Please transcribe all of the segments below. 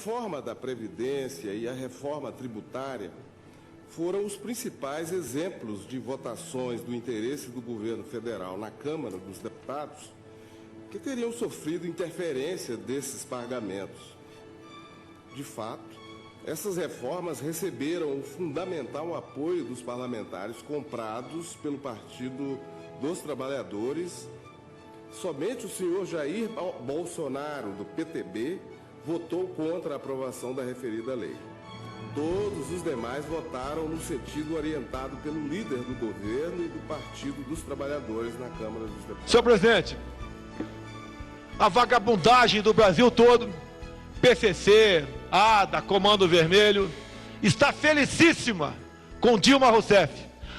A reforma da Previdência e a reforma tributária foram os principais exemplos de votações do interesse do governo federal na Câmara dos Deputados que teriam sofrido interferência desses pagamentos. De fato, essas reformas receberam o fundamental apoio dos parlamentares comprados pelo Partido dos Trabalhadores. Somente o senhor Jair Bolsonaro, do PTB, votou contra a aprovação da referida lei. Todos os demais votaram no sentido orientado pelo líder do governo e do Partido dos Trabalhadores na Câmara dos Deputados. Senhor presidente, a vagabundagem do Brasil todo, PCC, ADA, Comando Vermelho, está felicíssima com Dilma Rousseff,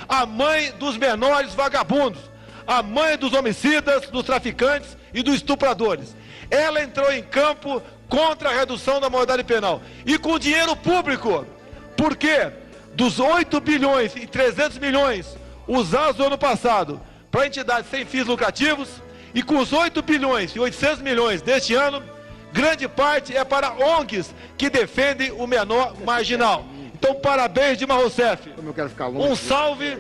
a mãe dos menores vagabundos, a mãe dos homicidas, dos traficantes e dos estupradores. Ela entrou em campo contra a redução da moralidade penal. E com dinheiro público, porque dos 8 bilhões e 300 milhões usados no ano passado para entidades sem fins lucrativos, e com os 8 bilhões e 800 milhões deste ano, grande parte é para ONGs que defendem o menor marginal. Então, parabéns, Dilma Rousseff. Um salve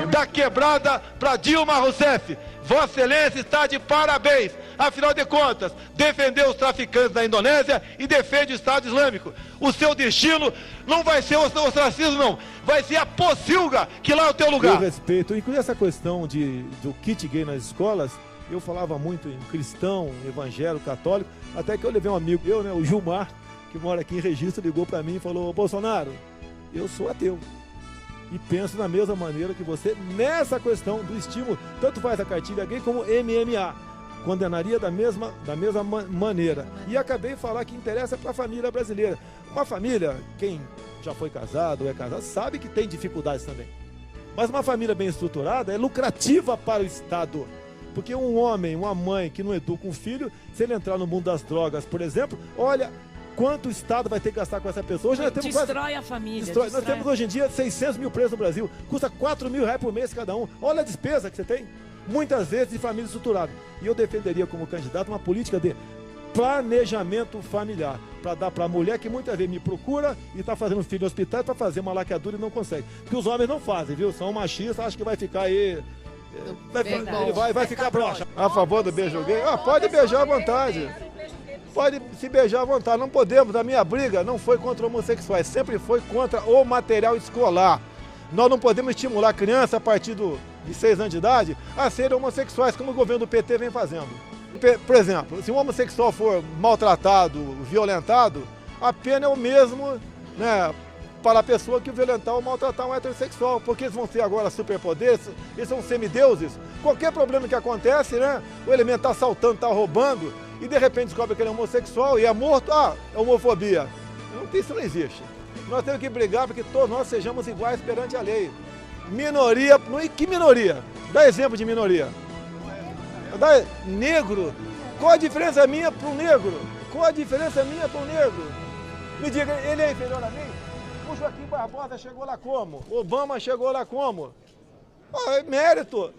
da quebrada para Dilma Rousseff. Vossa Excelência está de parabéns. Afinal de contas, defendeu os traficantes da Indonésia e defende o Estado Islâmico. O seu destino não vai ser o ostracismo, não. Vai ser a pocilga, que lá é o teu lugar. Eu respeito. Inclusive essa questão do kit gay nas escolas, eu falava muito em cristão, evangélico, católico, até que eu levei um amigo, o Gilmar, que mora aqui em Registro, ligou para mim e falou: Bolsonaro, eu sou ateu e penso da mesma maneira que você nessa questão do estímulo, tanto faz a cartilha gay como MMA, condenaria da mesma maneira. E acabei de falar que interessa para a família brasileira. Uma família, quem já foi casado ou é casado, sabe que tem dificuldades também. Mas uma família bem estruturada é lucrativa para o Estado. Porque um homem, uma mãe que não educa um filho, se ele entrar no mundo das drogas, por exemplo, olha quanto o Estado vai ter que gastar com essa pessoa. Hoje nós temos destrói a família. Nós temos hoje em dia 600 mil presos no Brasil. Custa 4 mil reais por mês cada um. Olha a despesa que você tem. Muitas vezes de família estruturada. E eu defenderia como candidato uma política de planejamento familiar. Para dar para a mulher que muitas vezes me procura e está fazendo filho no hospital para fazer uma laqueadura e não consegue. Porque os homens não fazem, viu? São machistas, acho que vai ficar aí... Ele vai ficar broxa. A favor do beijo gay? Pode beijar à vontade. Pode se beijar à vontade. Não podemos, a minha briga não foi contra homossexuais, sempre foi contra o material escolar. Nós não podemos estimular a criança a partir de 6 anos de idade a serem homossexuais, como o governo do PT vem fazendo. Por exemplo, se um homossexual for maltratado, violentado, a pena é o mesmo, né, para a pessoa que violentar ou maltratar um heterossexual, porque eles vão ter agora superpoderes, eles são semideuses. Qualquer problema que acontece, né, o elemento está assaltando, está roubando, e de repente descobre que ele é homossexual e é morto, é homofobia. Isso não existe. Nós temos que brigar para que todos nós sejamos iguais perante a lei. Minoria, que minoria? Dá exemplo de minoria. Negro, qual a diferença minha para um negro? Qual a diferença minha para um negro? Me diga, ele é inferior a mim? O Joaquim Barbosa chegou lá como? Obama chegou lá como? É mérito.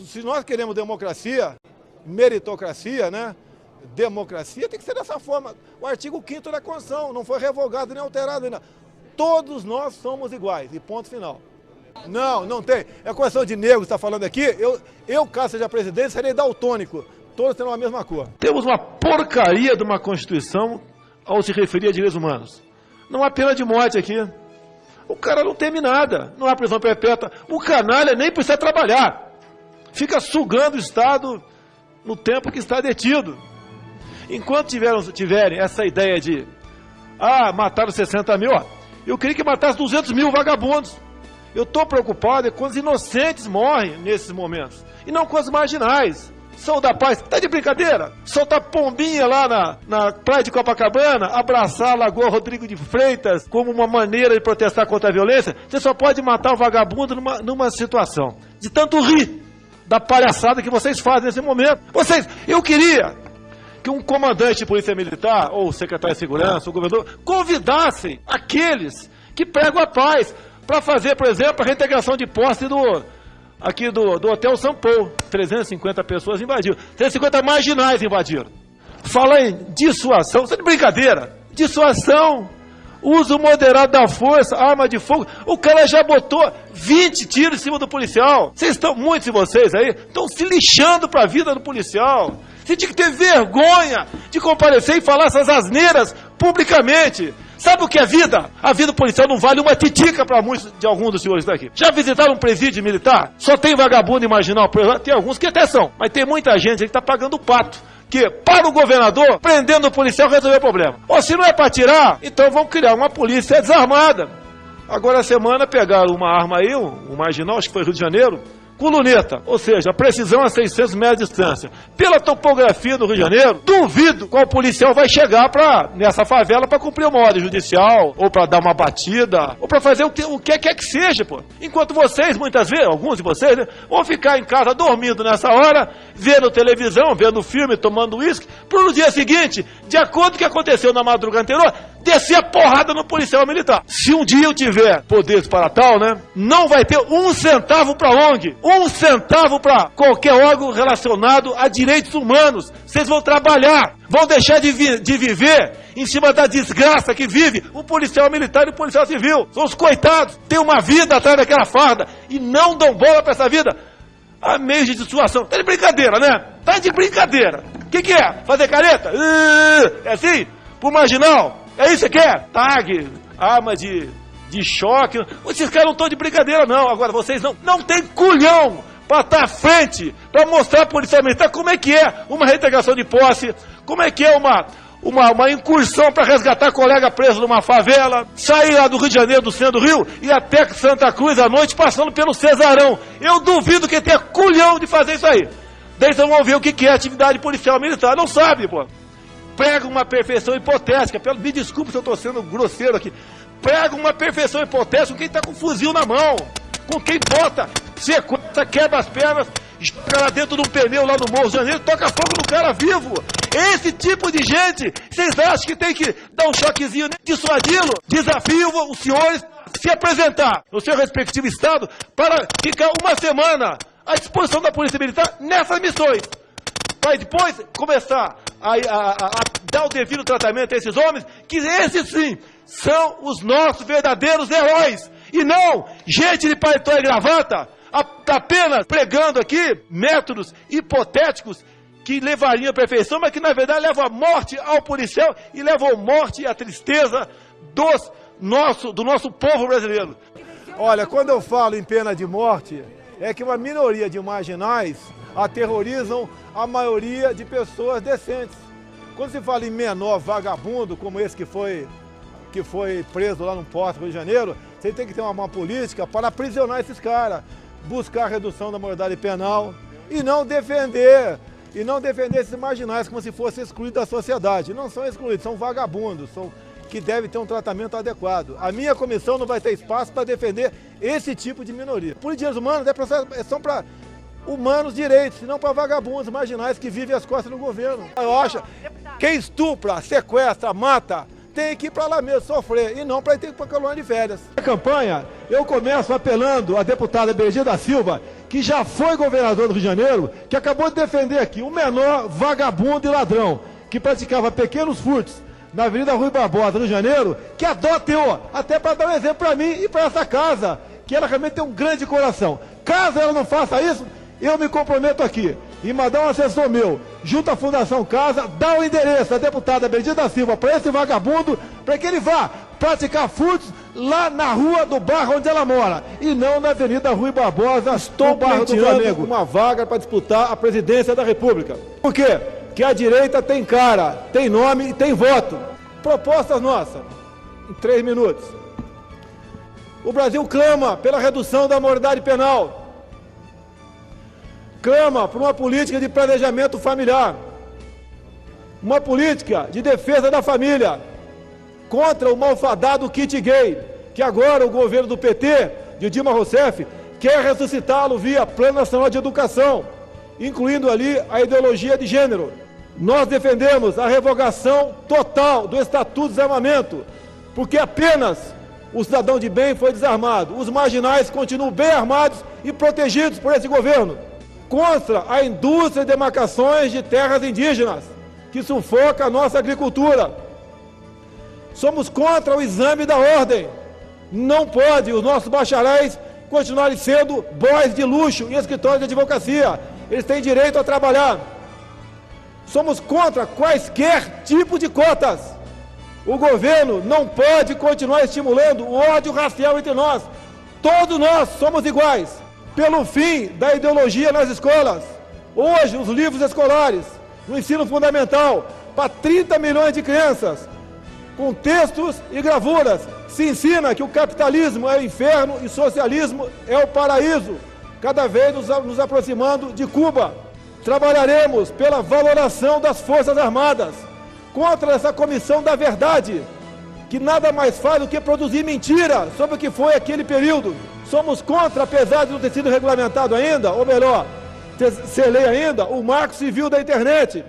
Se nós queremos democracia, meritocracia, né? Democracia tem que ser dessa forma. O artigo 5º da Constituição não foi revogado nem alterado ainda. Todos nós somos iguais, e ponto final. Não tem. É questão de negro que está falando aqui. Eu, caso seja presidente, serei daltônico. Todos terão a mesma cor. Temos uma porcaria de uma Constituição ao se referir a direitos humanos. Não há pena de morte aqui. O cara não teme nada. Não há prisão perpétua. O canalha nem precisa trabalhar. Fica sugando o Estado no tempo que está detido. Enquanto tiverem essa ideia de mataram 60 mil, eu queria que matasse 200 mil vagabundos. Eu estou preocupado quando os inocentes morrem nesses momentos. E não com os marginais. Sou da paz. Tá de brincadeira? Soltar pombinha lá na praia de Copacabana, abraçar a Lagoa Rodrigo de Freitas como uma maneira de protestar contra a violência. Você só pode matar o vagabundo numa situação de tanto rir da palhaçada que vocês fazem nesse momento. Eu queria que um comandante de polícia militar, ou secretário de segurança, ou governador, convidassem aqueles que pregam a paz para fazer, por exemplo, a reintegração de posse aqui do Hotel São Paulo. 350 pessoas invadiram. 350 marginais invadiram. Falar em dissuasão, isso é de brincadeira. dissuasão, uso moderado da força, arma de fogo. O cara já botou 20 tiros em cima do policial. Muitos de vocês aí, estão se lixando para a vida do policial. Você tinha que ter vergonha de comparecer e falar essas asneiras publicamente. Sabe o que é vida? A vida policial não vale uma titica para muitos de alguns dos senhores daqui. Já visitaram um presídio militar? Só tem vagabundo e marginal? Tem alguns que até são, mas tem muita gente que está pagando pato. Que para o governador, prendendo o policial, resolver o problema. Ou se não é para tirar, então vamos criar uma polícia desarmada. Agora, a semana, pegaram uma arma aí, um marginal, acho que foi Rio de Janeiro, com luneta, ou seja, precisão a 600 metros de distância. Pela topografia do Rio de Janeiro, duvido qual policial vai chegar nessa favela para cumprir uma ordem judicial, ou para dar uma batida, ou para fazer o que quer que seja, pô. Enquanto vocês, muitas vezes, alguns de vocês, né, vão ficar em casa dormindo nessa hora, vendo televisão, vendo filme, tomando uísque, para no dia seguinte, de acordo com o que aconteceu na madrugada anterior, descer a porrada no policial militar. Se um dia eu tiver poderes para tal, né, não vai ter 1 centavo para ONG, 1 centavo para qualquer órgão relacionado a direitos humanos. Vocês vão trabalhar, vão deixar de viver em cima da desgraça que vive o policial militar e o policial civil. São os coitados, têm uma vida atrás daquela farda e não dão bola para essa vida. Há meios de dissuasão. Tá de brincadeira, né? Tá de brincadeira. O que é? Fazer careta? É assim? Pro marginal? É isso que você quer? Tag, arma de choque. Esses caras não estão de brincadeira, não. Agora, vocês não tem culhão para estar à frente, para mostrar à polícia militar como é que é uma reintegração de posse, como é que é uma incursão para resgatar colega preso numa favela, sair lá do Rio de Janeiro, do centro do Rio, e até Santa Cruz à noite, passando pelo Cesarão. Eu duvido que tenha culhão de fazer isso aí. Daí vocês vão ver o que é atividade policial militar. Não sabe, pô. Prega uma perfeição hipotética. Me desculpe se eu estou sendo grosseiro aqui. Prega uma perfeição hipotética com quem está com fuzil na mão, com quem bota, sequestra, quebra as pernas, joga lá dentro de um pneu lá no Morro de Janeiro, toca fogo no cara vivo. Esse tipo de gente, vocês acham que tem que dar um choquezinho, dissuadi-lo? Desafio os senhores se apresentar no seu respectivo estado para ficar uma semana à disposição da Polícia Militar nessas missões. Para depois começar a dar o devido tratamento a esses homens, que esses sim são os nossos verdadeiros heróis, e não gente de paletó e gravata, apenas pregando aqui métodos hipotéticos que levariam à perfeição, mas que na verdade levam a morte ao policial e levam a morte e a tristeza do nosso povo brasileiro. Olha, quando eu falo em pena de morte, é que uma minoria de marginais aterrorizam a maioria de pessoas decentes. Quando se fala em menor vagabundo, como esse que foi preso lá no Porto do Rio de Janeiro, você tem que ter uma política para aprisionar esses caras, buscar a redução da moralidade penal e não defender esses marginais como se fossem excluídos da sociedade. Não são excluídos, são vagabundos, que devem ter um tratamento adequado. A minha comissão não vai ter espaço para defender esse tipo de minoria. Por direitos humanos são para humanos direitos, não para vagabundos marginais que vivem às costas do governo. Eu acho, quem estupra, sequestra, mata, tem que ir para lá mesmo sofrer e não para ir para a colônia de férias. Na campanha, eu começo apelando à deputada Benedita da Silva, que já foi governador do Rio de Janeiro, que acabou de defender aqui o menor vagabundo e ladrão, que praticava pequenos furtos na Avenida Rui Barbosa, Rio de Janeiro, que adota eu, até para dar um exemplo para mim e para essa casa, que ela realmente tem um grande coração. Caso ela não faça isso, eu me comprometo aqui em mandar um assessor meu, junto à Fundação Casa, dar o endereço da deputada Benedita da Silva para esse vagabundo, para que ele vá praticar furtos lá na rua do bairro onde ela mora, e não na Avenida Rui Barbosa, no bairro do Flamengo. Uma vaga para disputar a presidência da República. Por quê? Que a direita tem cara, tem nome e tem voto. Propostas nossas, em 3 minutos. O Brasil clama pela redução da moralidade penal. Clama por uma política de planejamento familiar, uma política de defesa da família, contra o malfadado kit gay, que agora o governo do PT, de Dilma Rousseff, quer ressuscitá-lo via Plano Nacional de Educação, incluindo ali a ideologia de gênero. Nós defendemos a revogação total do Estatuto de Desarmamento, porque apenas o cidadão de bem foi desarmado. Os marginais continuam bem armados e protegidos por esse governo. Contra a indústria de demarcações de terras indígenas, que sufoca a nossa agricultura. Somos contra o exame da ordem. Não pode os nossos bacharéis continuarem sendo boys de luxo em escritórios de advocacia. Eles têm direito a trabalhar. Somos contra quaisquer tipo de cotas. O governo não pode continuar estimulando o ódio racial entre nós. Todos nós somos iguais. Pelo fim da ideologia nas escolas. Hoje, os livros escolares, no ensino fundamental, para 30 milhões de crianças, com textos e gravuras, se ensina que o capitalismo é o inferno e o socialismo é o paraíso, cada vez nos aproximando de Cuba. Trabalharemos pela valoração das Forças Armadas, contra essa comissão da verdade, que nada mais faz do que produzir mentira sobre o que foi aquele período. Somos contra, apesar de não ter sido regulamentado ainda, ou melhor, ser lei ainda, o Marco Civil da Internet,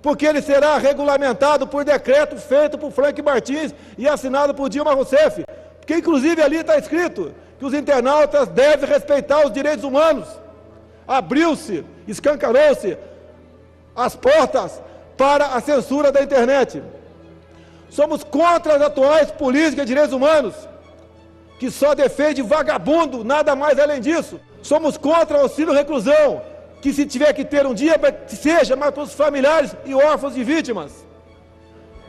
porque ele será regulamentado por decreto feito por Frank Martins e assinado por Dilma Rousseff, porque inclusive ali está escrito que os internautas devem respeitar os direitos humanos. Abriu-se, escancarou-se as portas para a censura da internet. Somos contra as atuais políticas de direitos humanos, que só defende vagabundo, nada mais além disso. Somos contra o auxílio reclusão, que se tiver que ter um dia, que seja, mas para os familiares e órfãos de vítimas.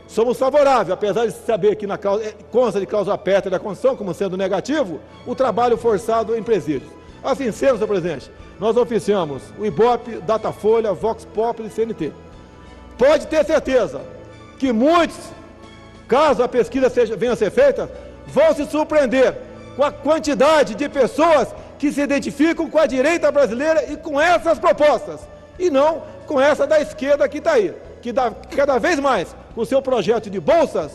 Somos favoráveis, apesar de saber que consta de cláusula pétrea da Constituição, como sendo negativo, o trabalho forçado em presídios. Assim sendo, senhor presidente, nós oficiamos o Ibope, Datafolha, Vox Populi e CNT. Pode ter certeza que muitos, caso a pesquisa venha a ser feita, vão se surpreender com a quantidade de pessoas que se identificam com a direita brasileira e com essas propostas, e não com essa da esquerda que está aí, que cada vez mais, com o seu projeto de bolsas,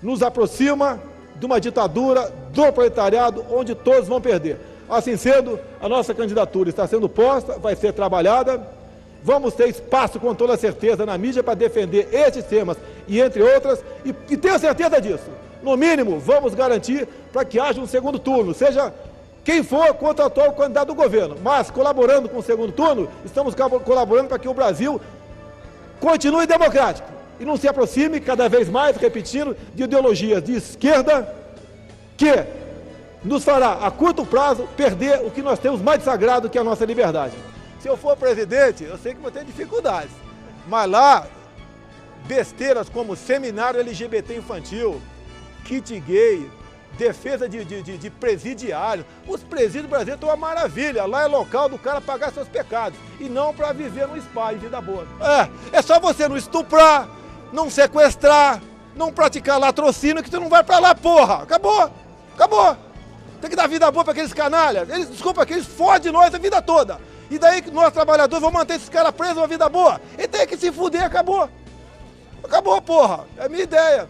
nos aproxima de uma ditadura do proletariado, onde todos vão perder. Assim sendo, a nossa candidatura está sendo posta, vai ser trabalhada, vamos ter espaço com toda certeza na mídia para defender estes temas e entre outras, e tenho certeza disso. No mínimo, vamos garantir para que haja um segundo turno, seja quem for contra o atual candidato do governo, mas colaborando com o segundo turno, estamos colaborando para que o Brasil continue democrático e não se aproxime cada vez mais, repetindo, de ideologias de esquerda que nos fará, a curto prazo, perder o que nós temos mais de sagrado, que é a nossa liberdade. Se eu for presidente, eu sei que vou ter dificuldades, mas lá, besteiras como seminário LGBT infantil, kit gay, defesa de presidiário. Os presídios brasileiros estão uma maravilha. Lá é local do cara pagar seus pecados. E não para viver no spa, em vida boa. É só você não estuprar, não sequestrar, não praticar latrocínio, que tu não vai para lá, porra. Acabou. Acabou. Tem que dar vida boa para aqueles canalhas. Eles fodem nós a vida toda. E daí que nós, trabalhadores, vamos manter esses caras presos uma vida boa. E tem que se fuder, acabou. Acabou, porra. É a minha ideia.